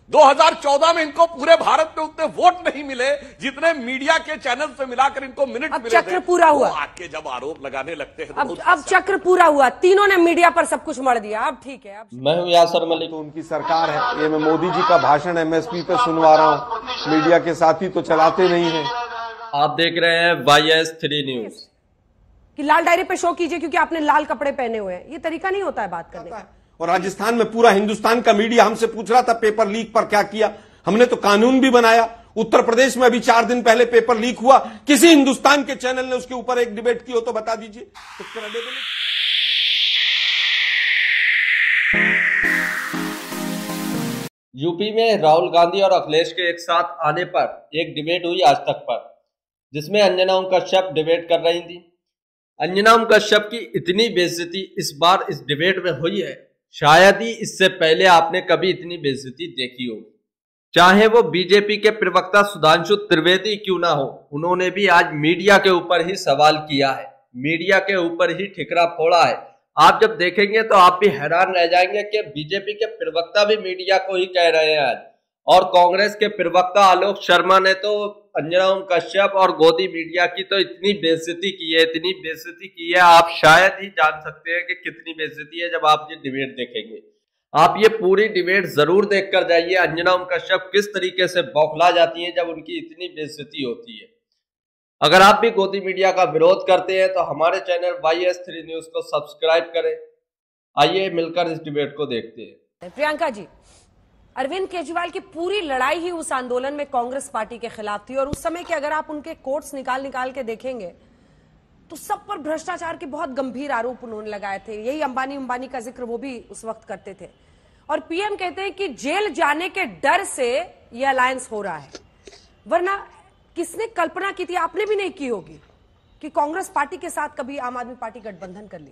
2014 में इनको पूरे भारत में उतने वोट नहीं मिले जितने मीडिया के चैनल से मिलाकर इनको मिनट मिले थे। चक्र पूरा हुआ। आके जब आरोप लगाने लगते हैं अब चक्र पूरा हुआ, तीनों ने मीडिया पर सब कुछ मर दिया। अब ठीक है। मैं हूं यासर मलिक। तो उनकी सरकार है, ये मैं मोदी जी का भाषण एमएसपी पे सुनवा रहा हूँ, मीडिया के साथी तो चलाते नहीं है। आप देख रहे हैं YS3 न्यूज। कि लाल डायरी पे शो कीजिए क्योंकि आपने लाल कपड़े पहने हुए हैं, ये तरीका नहीं होता है बात करने का। और राजस्थान में पूरा हिंदुस्तान का मीडिया हमसे पूछ रहा था पेपर लीक पर क्या किया। हमने तो कानून भी बनाया। उत्तर प्रदेश में अभी 4 दिन पहले पेपर लीक हुआ, किसी हिंदुस्तान के चैनल ने उसके ऊपर एक डिबेट की हो तो बता दीजिए। तो क्रेडिबिलिटी यूपी में राहुल गांधी और अखिलेश के एक साथ आने पर एक डिबेट हुई आज तक पर, जिसमें अंजना ओम कश्यप डिबेट कर रही थी। अंजना ओम कश्यप की इतनी बेइज्जती इस बार इस डिबेट में हुई है, शायद ही इससे पहले आपने कभी इतनी बेइज्जती देखी होगी। चाहे वो बीजेपी के प्रवक्ता सुधांशु त्रिवेदी क्यों ना हो, उन्होंने भी आज मीडिया के ऊपर ही सवाल किया है, मीडिया के ऊपर ही ठिकरा फोड़ा है। आप जब देखेंगे तो आप भी हैरान रह जाएंगे कि बीजेपी के प्रवक्ता भी मीडिया को ही कह रहे हैं आज। और कांग्रेस के प्रवक्ता आलोक शर्मा ने तो अंजना ओम कश्यप और गोदी मीडिया की तो इतनी बेइज्जती की है, इतनी बेइज्जती की है, आप शायद ही जान सकते हैं कि कितनी बेइज्जती है जब आप ये डिबेट देखेंगे। आप ये पूरी डिबेट जरूर देखकर जाइए, अंजना ओम कश्यप किस तरीके से बौखला जाती हैं जब उनकी इतनी बेइज्जती होती है। अगर आप भी गोदी मीडिया का विरोध करते हैं तो हमारे चैनल YS3 न्यूज को सब्सक्राइब करें। आइए मिलकर इस डिबेट को देखते हैं। प्रियंका जी, अरविंद केजरीवाल की पूरी लड़ाई ही उस आंदोलन में कांग्रेस पार्टी के खिलाफ थी, और उस समय के अगर आप उनके कोट्स निकाल के देखेंगे तो सब पर भ्रष्टाचार के बहुत गंभीर आरोप उन्होंने लगाए थे। यही अंबानी का जिक्र वो भी उस वक्त करते थे। और पीएम कहते हैं कि जेल जाने के डर से यह अलायंस हो रहा है, वरना किसने कल्पना की थी, आपने भी नहीं की होगी, कि कांग्रेस पार्टी के साथ कभी आम आदमी पार्टी गठबंधन कर ली।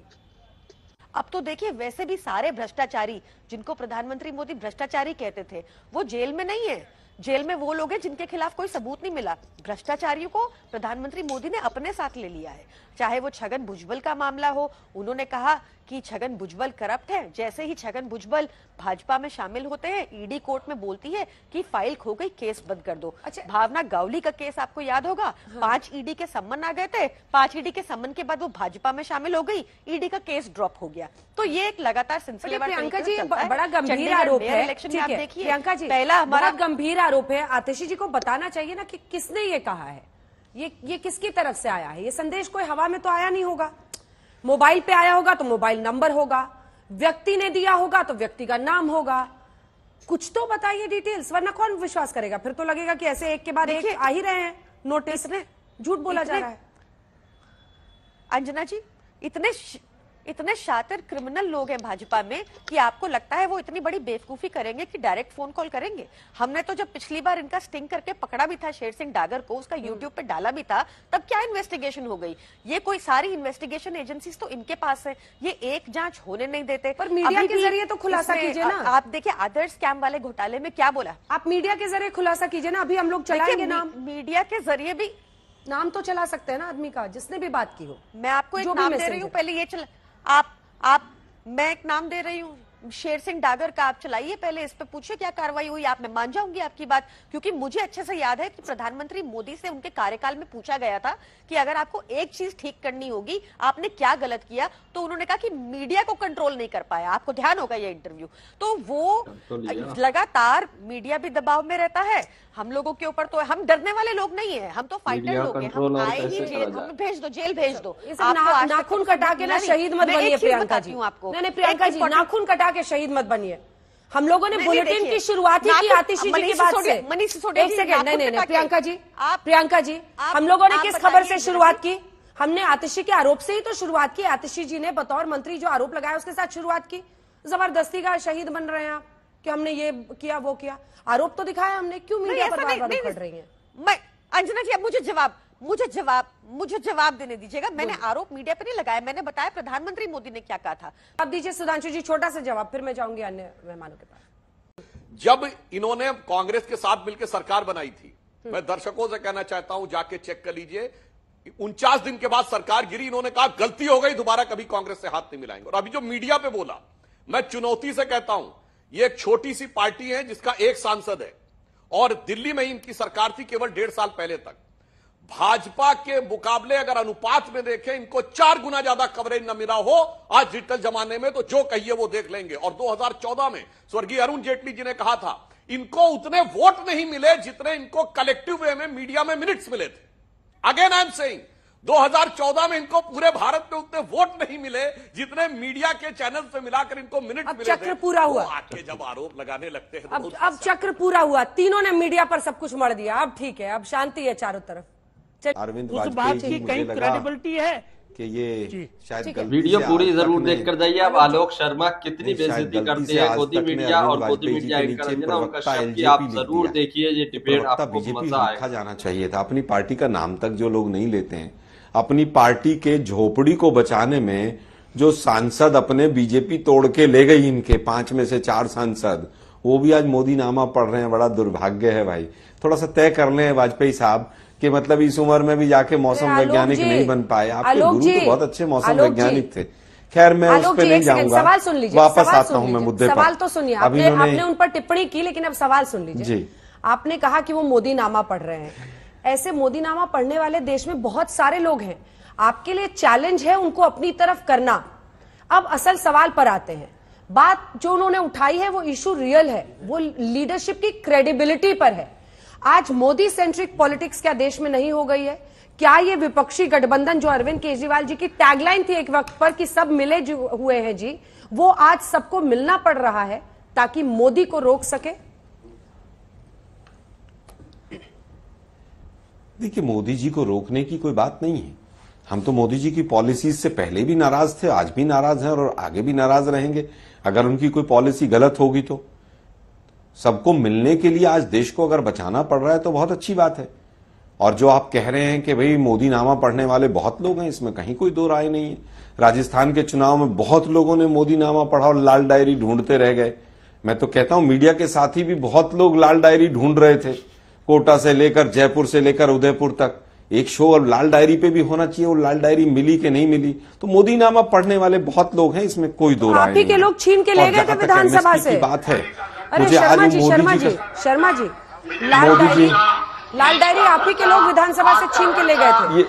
अब तो देखिए, वैसे भी सारे भ्रष्टाचारी जिनको प्रधानमंत्री मोदी भ्रष्टाचारी कहते थे वो जेल में नहीं है। जेल में वो लोग हैं जिनके खिलाफ कोई सबूत नहीं मिला। भ्रष्टाचारियों को प्रधानमंत्री मोदी ने अपने साथ ले लिया है। चाहे वो छगन भुजबल का मामला हो, उन्होंने कहा कि छगन भुजबल करप्ट है। जैसे ही छगन भुजबल भाजपा में शामिल होते हैं, ईडी कोर्ट में बोलती है कि फाइल खो गई, केस बंद कर दो। अच्छा, भावना गावली का केस आपको याद होगा। हाँ। 5 ईडी के सम्मन आ गए थे, 5 ईडी के सम्मन के बाद वो भाजपा में शामिल हो गई, ईडी का केस ड्रॉप हो गया। तो ये एक लगातार सिलसिलेवार प्रियंका जी बड़ा गंभीर आरोप है। देखिए प्रियंका जी, पहला हमारा गंभीर आरोप है। आतिशी जी को बताना चाहिए ना कि किसने ये कहा है, ये किसकी तरफ से आया है। ये संदेश कोई हवा में तो आया नहीं होगा। मोबाइल पे आया होगा तो मोबाइल नंबर होगा, व्यक्ति ने दिया होगा तो व्यक्ति का नाम होगा। कुछ तो बताइए डिटेल्स, वरना कौन विश्वास करेगा। फिर तो लगेगा कि ऐसे एक के बाद एक आ ही रहे हैं नोटिस, झूठ बोला जा रहा है। अंजना जी, इतने शातिर क्रिमिनल लोग हैं भाजपा में कि आपको लगता है वो इतनी बड़ी बेवकूफी करेंगे कि डायरेक्ट फोन कॉल करेंगे। हमने तो जब पिछली बार इनका स्टिंग करके पकड़ा भी था शेर सिंह डागर को, उसका यूट्यूब पे डाला भी था, तब क्या इन्वेस्टिगेशन हो गई। ये कोई सारी इन्वेस्टिगेशन एजेंसीज तो इनके पास है, ये एक जांच होने नहीं देते। पर मीडिया के जरिए तो खुलासा कीजिए ना। आप देखिए आदर्श स्कैम वाले घोटाले में क्या बोला, आप मीडिया के जरिए खुलासा कीजिए ना। अभी हम लोग चलाएंगे नाम, मीडिया के जरिए भी नाम तो चला सकते हैं ना आदमी का जिसने भी बात की हो। मैं आपको एक नाम दे रही हूँ, पहले ये मैं एक नाम दे रही हूँ, शेर सिंह डागर का। आप चलाइए पहले, इस पे पूछिए क्या कार्रवाई हुई। आप, मैं मान जाऊंगी आपकी बात, क्योंकि मुझे अच्छे से याद है कि प्रधानमंत्री मोदी से उनके कार्यकाल में पूछा गया था कि अगर आपको एक चीज ठीक करनी होगी, आपने क्या गलत किया, तो उन्होंने कहा कि मीडिया को कंट्रोल नहीं कर पाया। आपको ध्यान होगा ये इंटरव्यू। तो वो लगातार मीडिया भी दबाव में रहता है हम लोगों के ऊपर। तो हम डरने वाले लोग नहीं है, हम तो फाइटर लोग हैं। हम आए ही जेल, हमें भेज दो, जेल भेज दो। नाखून कटा के ना शहीद मत बनिए प्रियंका जी। आपको नहीं प्रियंका जी, नाखून कटा के शहीद मत बनिए। हम लोगों ने बुलेटिन की शुरुआत ही की आतिशी जी की बात से। एक सेकंड, नहीं प्रियंका जी, हम लोगों ने किस खबर से शुरुआत की? हमने आतिशी के आरोप से ही तो शुरुआत की। आतिशी जी ने बतौर मंत्री जो आरोप लगाया उसके साथ शुरुआत की। जबरदस्ती का शहीद बन रहे हैं आप कि हमने ये किया वो किया, आरोप तो दिखाया हमने। क्यों मीडिया पर बार-बार कर रही हैं? मैं अंजना जी, अब मुझे जवाब देने दीजिएगा। मैंने आरोप मीडिया पे नहीं लगाया, मैंने बताया प्रधानमंत्री मोदी ने क्या कहा था। अब दीजिए सुधांशु जी छोटा सा जवाब, फिर मैं जाऊंगी अन्य मेहमानों के पास। जब इन्होंने कांग्रेस के साथ मिलकर सरकार बनाई थी, मैं दर्शकों से कहना चाहता हूं, जाके चेक कर लीजिए, 49 दिन के बाद सरकार गिरी। इन्होंने कहा गलती हो गई, दोबारा कभी कांग्रेस से हाथ नहीं मिलाएंगे। और अभी जो मीडिया पे बोला, मैं चुनौती से कहता हूं, ये एक छोटी सी पार्टी है जिसका एक सांसद है और दिल्ली में ही इनकी सरकार थी केवल 1.5 साल पहले तक। भाजपा के मुकाबले अगर अनुपात में देखें, इनको 4 गुना ज्यादा कवरेज न मिला हो आज डिजिटल जमाने में, तो जो कहिए वो देख लेंगे। और 2014 में स्वर्गीय अरुण जेटली जी ने कहा था इनको उतने वोट नहीं मिले जितने इनको कलेक्टिव वे में मीडिया में मिनट्स मिले थे। अगेन आई एम सेइंग 2014 में इनको पूरे भारत में उतने वोट नहीं मिले जितने मीडिया के चैनल से मिलाकर इनको मिनट मिले थे। चक्र पूरा हुआ। आके जब आरोप लगाने लगते हैं अब चक्र पूरा हुआ, तीनों ने मीडिया पर सब कुछ मर दिया। अब ठीक है, अब शांति है चारों तरफ। अरविंद वाजपेयी की कहीं क्रेडिबिलिटी है कि ये शायद वीडियो पूरी जरूर देखकर जाइए। अब आलोक शर्मा कितनी बेइज्जती करते हैं गोदी मीडिया और गोदी मीडिया एंकर अंजना उनका शब्द आप जरूर देखिए, ये डिबेट आपको मजा आएगा। लिखा जाना चाहिए था। अपनी पार्टी का नाम तक जो लोग नहीं लेते हैं, अपनी पार्टी के झोपड़ी को बचाने में जो सांसद अपने बीजेपी तोड़ के ले गई, इनके 5 में से 4 सांसद, वो भी आज मोदी नामा पढ़ रहे हैं। बड़ा दुर्भाग्य है भाई। थोड़ा सा तय कर लें वाजपेयी साहब कि मतलब इस उम्र में भी जाके मौसम वैज्ञानिक नहीं बन पाए। आपके गुरु तो बहुत अच्छे मौसम वैज्ञानिक थे। खैर मैं उस पर नहीं जाऊंगा, सवाल सुन लीजिए, वापस आता हूं मैं मुद्दे पर। सवाल तो सुनिए, आपने उन पर टिप्पणी की, लेकिन अब सवाल सुन लीजिए जी। आपने कहा कि वो मोदी नामा पढ़ रहे हैं। ऐसे मोदी नामा पढ़ने वाले देश में बहुत सारे लोग हैं। आपके लिए चैलेंज है उनको अपनी तरफ करना। अब असल सवाल पर आते हैं। बात जो उन्होंने उठाई है वो इशू रियल है, वो लीडरशिप की क्रेडिबिलिटी पर है। आज मोदी सेंट्रिक पॉलिटिक्स क्या देश में नहीं हो गई है? क्या ये विपक्षी गठबंधन जो अरविंद केजरीवाल जी की टैगलाइन थी एक वक्त पर कि सब मिले हुए हैं जी, वो आज सबको मिलना पड़ रहा है ताकि मोदी को रोक सके? देखिए, मोदी जी को रोकने की कोई बात नहीं है। हम तो मोदी जी की पॉलिसीज से पहले भी नाराज थे, आज भी नाराज हैं और आगे भी नाराज रहेंगे। अगर उनकी कोई पॉलिसी गलत होगी तो सबको मिलने के लिए आज देश को अगर बचाना पड़ रहा है तो बहुत अच्छी बात है। और जो आप कह रहे हैं कि भाई मोदी नामा पढ़ने वाले बहुत लोग हैं, इसमें कहीं कोई दो राय नहीं है। राजस्थान के चुनाव में बहुत लोगों ने मोदी नामा पढ़ा और लाल डायरी ढूंढते रह गए। मैं तो कहता हूं मीडिया के साथी भी बहुत लोग लाल डायरी ढूंढ रहे थे, कोटा से लेकर जयपुर से लेकर उदयपुर तक। एक शो और लाल डायरी पे भी होना चाहिए, वो लाल डायरी मिली कि नहीं मिली। तो मोदी नामा पढ़ने वाले बहुत लोग हैं, इसमें कोई दो राय नहीं। आप ही के लोग छीन के ले गए थे विधानसभा से। बात है अरे शर्मा जी, लाल डायरी आप ही के लोग विधानसभा से छीन के ले गए थे।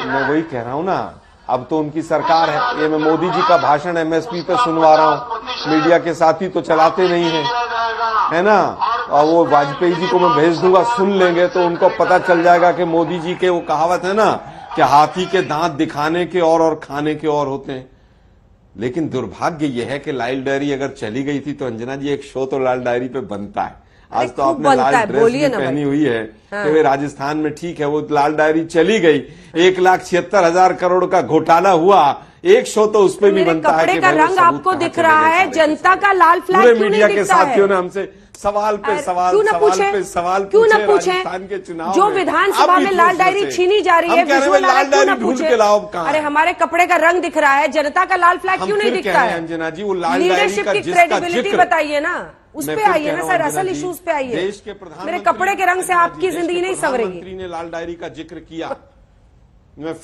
मैं वही कह रहा हूं ना, अब तो उनकी सरकार है। ये मैं मोदी जी का भाषण एमएसपी पे सुनवा रहा हूं, मीडिया के साथी तो चलाते नहीं है ना। और वो वाजपेयी जी को मैं भेज दूंगा, सुन लेंगे तो उनको पता चल जाएगा कि मोदी जी के वो कहावत है ना कि हाथी के दांत दिखाने के और खाने के और होते हैं। लेकिन दुर्भाग्य यह है कि लाल डायरी अगर चली गई थी तो अंजना जी एक शो तो लाल डायरी पे बनता है। आज तो आपने लाल ड्रेस भी पहनी हुई है कि वे राजस्थान में, ठीक है वो लाल डायरी चली गई, 1,76,000 करोड़ का घोटाला हुआ, एक शो तो उस पर भी बनता है। कपड़े का रंग आपको दिख रहा है, जनता का लाल फ्लैग क्यों नहीं मीडिया के दिखता है? साथियों ने हमसे सवाल पे सवाल क्यों न पूछे? राजस्थान के चुनाव जो विधानसभा में लाल डायरी छीनी जा रही है, लाल डायरी ढूंढ के लाओ। अरे हमारे कपड़े का रंग दिख रहा है, जनता का लाल फ्लैग क्यों नहीं दिखता है? अंजना जी, वो लाल लीडरशिप की क्रेडिबिलिटी बताइए ना, उस पे आइए ना सर, असल इश्यूज पे आइए। देश के प्रधानमंत्री, मेरे कपड़े के रंग से आपकी जिंदगी नहीं संवरेगी। प्रधानमंत्री ने लाल डायरी का जिक्र किया, मैं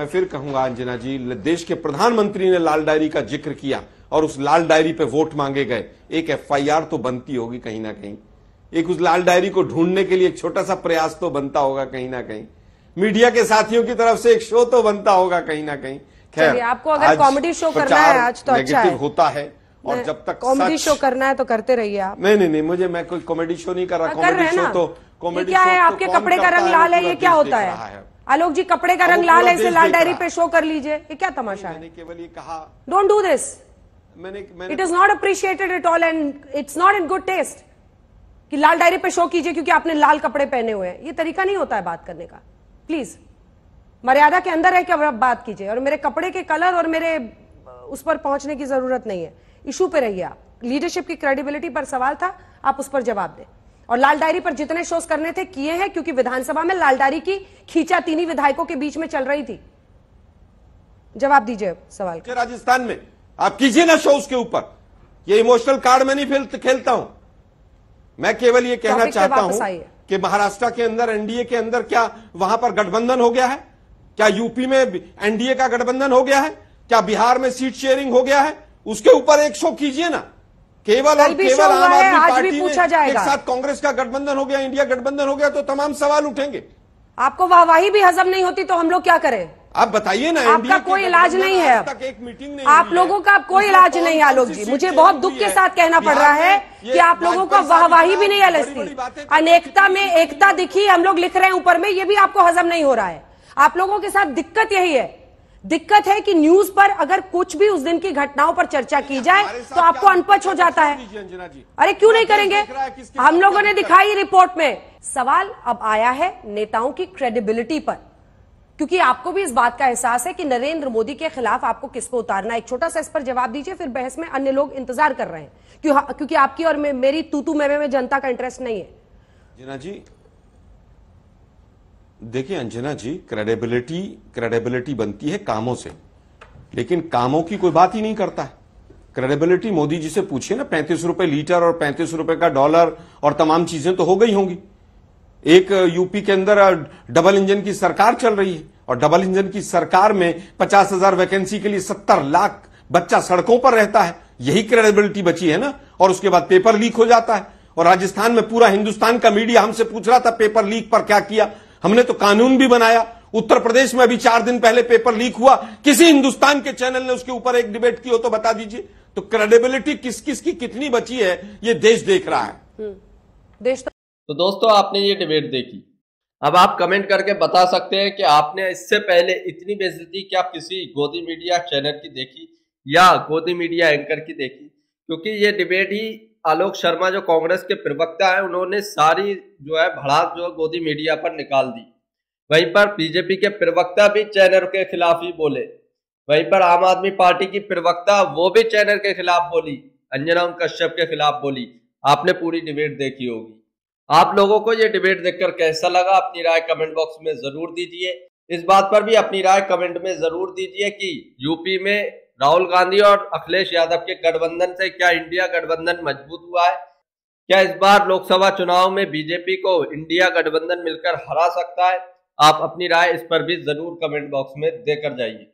फिर कहूंगा अंजना जी, देश के प्रधानमंत्री ने लाल डायरी का जिक्र किया और उस लाल डायरी पे वोट मांगे गए। एक एफआईआर तो बनती होगी कहीं ना कहीं, एक उस लाल डायरी को ढूंढने के लिए एक छोटा सा प्रयास तो बनता होगा कहीं ना कहीं, मीडिया के साथियों की तरफ से एक शो तो बनता होगा कहीं ना कहीं। खैर, आपको अगर कॉमेडी शो करना है आज तो अच्छा है, होता है। और जब तक कॉमेडी शो करना है तो करते रहिए आप। नहीं, मैं कोई कॉमेडी शो नहीं कर रहा। कॉमेडी शो तो कॉमेडी क्या है? आपके कपड़े का रंग लाल है, ये क्या होता है? आलोक जी, कपड़े का रंग लाल है, इसे लाल डायरी पे शो कर लीजिए, ये क्या तमाशा है? मैंने केवल ये कहा, डोंट डू दिस, मैंने it is not appreciated at all and it's not in good taste कि लाल डायरी पे शो कीजिए क्योंकि आपने लाल कपड़े पहने हुए हैं। ये तरीका नहीं होता है बात करने का। प्लीज मर्यादा के अंदर है कि अब बात कीजिए, और मेरे कपड़े के कलर और मेरे उस पर पहुंचने की जरूरत नहीं है। इशू पे रहिए आप। लीडरशिप की क्रेडिबिलिटी पर सवाल था, आप उस पर जवाब दें। और लाल डायरी पर जितने शोज करने थे किए हैं, क्योंकि विधानसभा में लाल डायरी की खींचातानी विधायकों के बीच में चल रही थी। जवाब दीजिए सवाल का। राजस्थान में आप कीजिए ना शो उसके ऊपर। ये इमोशनल कार्ड में नहीं खेलता हूं मैं, केवल ये कहना चाहता हूं कि महाराष्ट्र के अंदर एनडीए के अंदर क्या वहां पर गठबंधन हो गया है? क्या यूपी में एनडीए का गठबंधन हो गया है? क्या बिहार में सीट शेयरिंग हो गया है? उसके ऊपर एक शो कीजिए ना। केवल कल और भी केवल शो हुआ आम है, आदमी आज पार्टी भी में पूछा एक जाएगा। साथ कांग्रेस का गठबंधन हो गया, इंडिया गठबंधन हो गया, तो तमाम सवाल उठेंगे। आपको वाहवाही भी हजम नहीं होती तो हम लोग क्या करें? आप बताइए ना। आपका कोई इलाज नहीं है। आज तक एक मीटिंग नहीं आप हुई लोगों का है। अब कोई उसमें इलाज कौन नहीं है कौन आलोक सी जी, सीट मुझे शेयरिंग बहुत दुख हुई के है? साथ कहना पड़ रहा है ये कि आप लोगों को वाजपेयी साहब वाहवाही भी नहीं है बड़ी बड़ी लस्सी। बातें अनेकता में एकता दिखी, हम लोग लिख रहे हैं ऊपर में, ये भी आपको हजम नहीं हो रहा है। आप लोगों के साथ दिक्कत यही है। दिक्कत है कि न्यूज पर अगर कुछ भी उस दिन की घटनाओं पर चर्चा की जाए तो आपको अनपच हो जाता है। अरे क्यों नहीं करेंगे? हम लोगों ने दिखाई रिपोर्ट में। सवाल अब आया है नेताओं की क्रेडिबिलिटी पर, क्योंकि आपको भी इस बात का एहसास है कि नरेंद्र मोदी के खिलाफ आपको किसको उतारना है। एक छोटा सा इस पर जवाब दीजिए, फिर बहस में अन्य लोग इंतजार कर रहे हैं, क्योंकि आपकी और मेरी तू में जनता का इंटरेस्ट नहीं है। अंजना जी देखिए, अंजना जी, क्रेडिबिलिटी बनती है कामों से, लेकिन कामों की कोई बात ही नहीं करता है। क्रेडिबिलिटी मोदी जी से पूछिए ना। 35 रुपए लीटर और 35 रुपए का डॉलर और तमाम चीजें तो हो गई होंगी। एक यूपी के अंदर डबल इंजन की सरकार चल रही है, और डबल इंजन की सरकार में 50,000 वैकेंसी के लिए 70 लाख बच्चा सड़कों पर रहता है। यही क्रेडिबिलिटी बची है ना। और उसके बाद पेपर लीक हो जाता है, और राजस्थान में पूरा हिंदुस्तान का मीडिया हमसे पूछ रहा था पेपर लीक पर क्या किया। हमने तो कानून भी बनाया। उत्तर प्रदेश में अभी 4 दिन पहले पेपर लीक हुआ, किसी हिंदुस्तान के चैनल ने उसके ऊपर एक डिबेट की हो तो बता दीजिए। तो क्रेडिबिलिटी किस किस की कितनी बची है ये देश देख रहा है। देश तो दोस्तों, आपने ये डिबेट देखी। अब आप कमेंट करके बता सकते हैं कि आपने इससे पहले इतनी बेइज्जती क्या किसी गोदी मीडिया चैनल की देखी या गोदी मीडिया एंकर की देखी? क्योंकि ये डिबेट ही आलोक शर्मा जो कांग्रेस के प्रवक्ता है, उन्होंने सारी जो है भड़ास जो गोदी मीडिया पर निकाल दी। वहीं पर बीजेपी के प्रवक्ता भी चैनल के खिलाफ ही बोले। वहीं पर आम आदमी पार्टी की प्रवक्ता वो भी चैनल के खिलाफ बोली, अंजना कश्यप के खिलाफ बोली। आपने पूरी डिबेट देखी होगी। आप लोगों को ये डिबेट देखकर कैसा लगा, अपनी राय कमेंट बॉक्स में जरूर दीजिए। इस बात पर भी अपनी राय कमेंट में जरूर दीजिए कि यूपी में राहुल गांधी और अखिलेश यादव के गठबंधन से क्या इंडिया गठबंधन मजबूत हुआ है? क्या इस बार लोकसभा चुनाव में बीजेपी को इंडिया गठबंधन मिलकर हरा सकता है? आप अपनी राय इस पर भी जरूर कमेंट बॉक्स में देकर जाइए।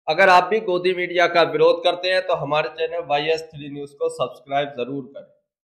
अगर आप भी गोदी मीडिया का विरोध करते हैं तो हमारे चैनल YS3 न्यूज को सब्सक्राइब जरूर करें।